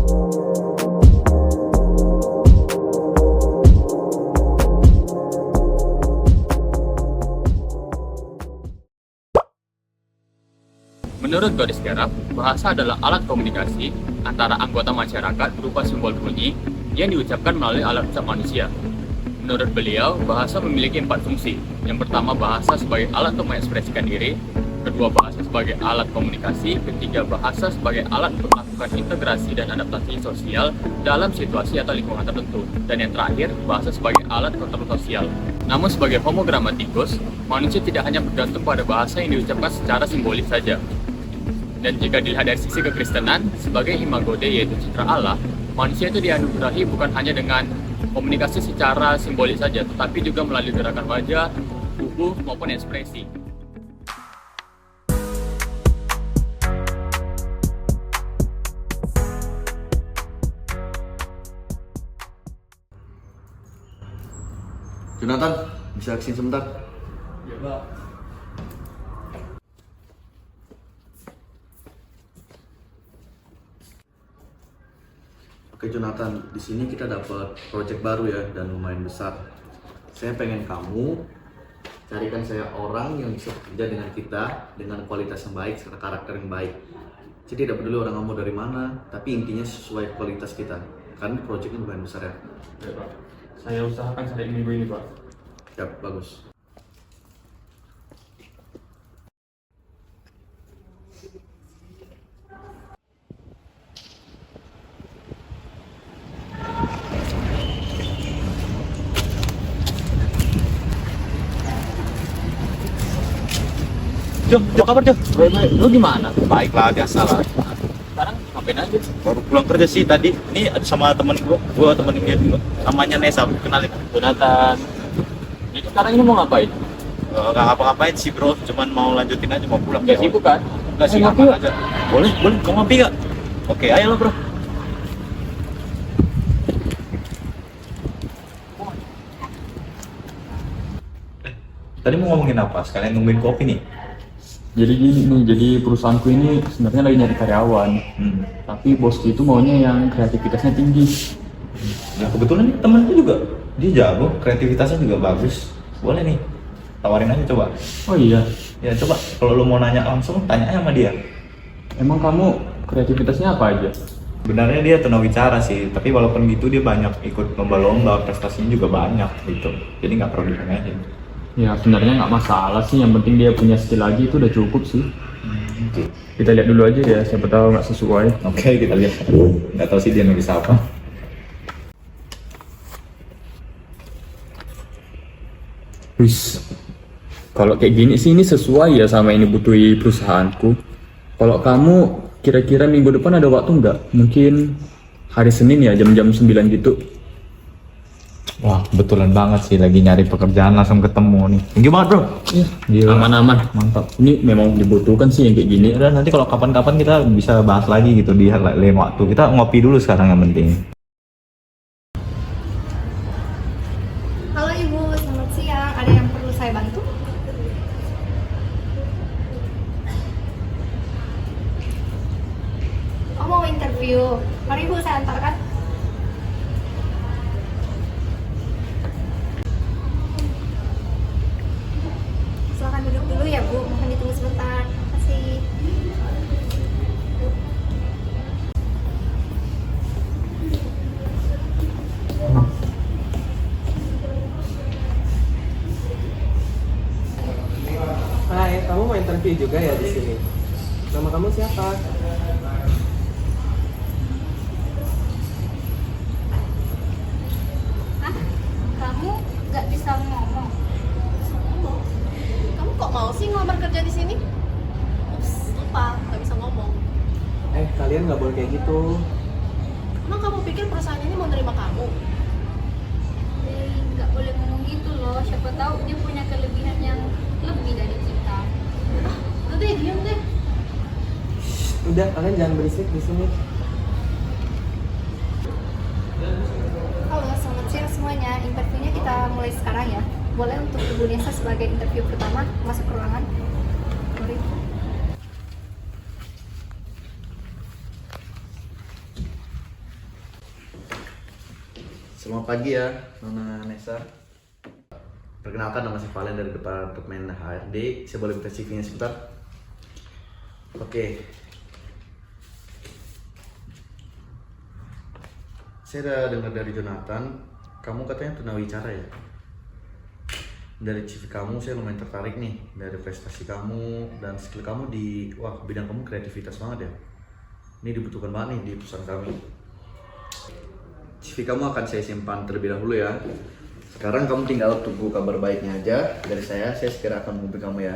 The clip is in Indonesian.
Menurut Boris Gerab, bahasa adalah alat komunikasi antara anggota masyarakat berupa simbol bunyi yang diucapkan melalui alat ucap manusia. Menurut beliau, bahasa memiliki 4 fungsi. Yang pertama, bahasa sebagai alat untuk mengekspresikan diri. Kedua, bahasa sebagai alat komunikasi. Ketiga, bahasa sebagai alat untuk melakukan integrasi dan adaptasi sosial dalam situasi atau lingkungan tertentu. Dan yang terakhir, bahasa sebagai alat kontrol sosial. Namun sebagai homo grammaticus, manusia tidak hanya bergantung pada bahasa yang diucapkan secara simbolis saja. Dan jika dilihat dari sisi kekristenan, sebagai imago Dei yaitu citra Allah, manusia itu dianugerahi bukan hanya dengan komunikasi secara simbolis saja, tetapi juga melalui gerakan wajah, tubuh, maupun ekspresi. Jonathan, bisa kesini sebentar? Ya, Pak. Oke Jonathan, di sini kita dapat project baru ya dan lumayan besar. Saya pengen kamu carikan saya orang yang bisa bekerja dengan kita dengan kualitas yang baik serta karakter yang baik. Jadi tidak peduli orang kamu dari mana, tapi intinya sesuai kualitas kita. Karena projectnya lumayan besar ya. Ya, Pak. Saya usahakan sampai minggu ini, Pak. Ya, bagus. Jo, apa kabar, Jo? Baik. Lu gimana? Baiklah, biasa lah. Sekarang ngapain aja? Baru pulang kerja sih tadi. Ini ada sama temen gua temenin dia juga. Namanya Nesa, kenalin. Jonathan. Jadi sekarang ini mau ngapain? Gak ngapa-ngapain sih bro, cuman mau lanjutin aja mau pulang. Gak sibuk kan? Gak sih, ngopi aman aja. Boleh, mau ngopi gak? Oke, ayo lah bro. Tadi mau ngomongin apa? Sekalian nungguin kopi nih. Jadi gini nih, jadi perusahaanku ini sebenarnya lagi nyari karyawan. Tapi bosku itu maunya yang kreativitasnya tinggi. Ya kebetulan nih temenku juga, dia jago, kreativitasnya juga bagus. Boleh nih, tawarin aja coba. Oh iya, Ya coba, kalau lu mau nanya langsung, tanya aja sama dia. emang kamu kreativitasnya apa aja? Sebenarnya dia tunawicara sih, tapi walaupun gitu dia banyak ikut lomba-lomba, prestasinya juga banyak gitu. Jadi nggak perlu diremehin. Ya sebenarnya nggak masalah sih, yang penting dia punya skill aja itu udah cukup sih. Oke, Kita lihat dulu aja ya, siapa tahu nggak sesuai. Oke, kita lihat. Nggak tahu sih dia nulis apa. Wis, kalau kayak gini sih ini sesuai ya sama ini butuhi perusahaanku. Kalau kamu kira-kira minggu depan ada waktu nggak? Mungkin hari Senin ya jam-jam 9 gitu. Wah, kebetulan banget sih lagi nyari pekerjaan langsung ketemu nih. Thank you banget bro. Iya, aman-aman. Mantap. Ini memang dibutuhkan sih yang kayak gini. Dan nanti kalau kapan-kapan kita bisa bahas lagi gitu di lain waktu. Kita ngopi dulu sekarang yang penting. Halo Ibu, selamat siang. Ada yang perlu saya bantu? Oh, mau interview. Mari Bu, saya antarkan. Silakan duduk dulu ya Bu, mohon ditunggu sebentar. Terima kasih. Hai, kamu mau interview juga ya di sini? Nama kamu siapa? Hah? Kamu nggak bisa ngomong? Kamu kok mau sih ngelamar kerja di sini? Ups, lupa, nggak bisa ngomong. Kalian nggak boleh kayak gitu. Emang kamu pikir perusahaan ini mau nerima kamu? Nggak boleh ngomong gitu loh. Siapa tahu dia punya kelebihan yang lebih dari kita. Udah deh, diam deh. Udah, kalian jangan berisik di sini. Halo, selamat siang semuanya. Interviewnya kita mulai sekarang ya. Boleh untuk Ibu Nesa sebagai interview pertama masuk ke ruangan. Mari. Selamat pagi ya, Nona Nesa. Perkenalkan, nama saya Valen dari Departemen HRD. Saya boleh minta CV-nya sebentar? Oke. Saya udah dengar dari Jonathan, kamu katanya tunawicara ya? Dari CV kamu saya lumayan tertarik nih, dari prestasi kamu dan skill kamu di, bidang kamu kreativitas banget ya. Ini dibutuhkan banget nih di perusahaan kami. CV kamu akan saya simpan terlebih dahulu ya. Sekarang kamu tinggal tunggu kabar baiknya aja dari saya segera akan menghubungi kamu ya.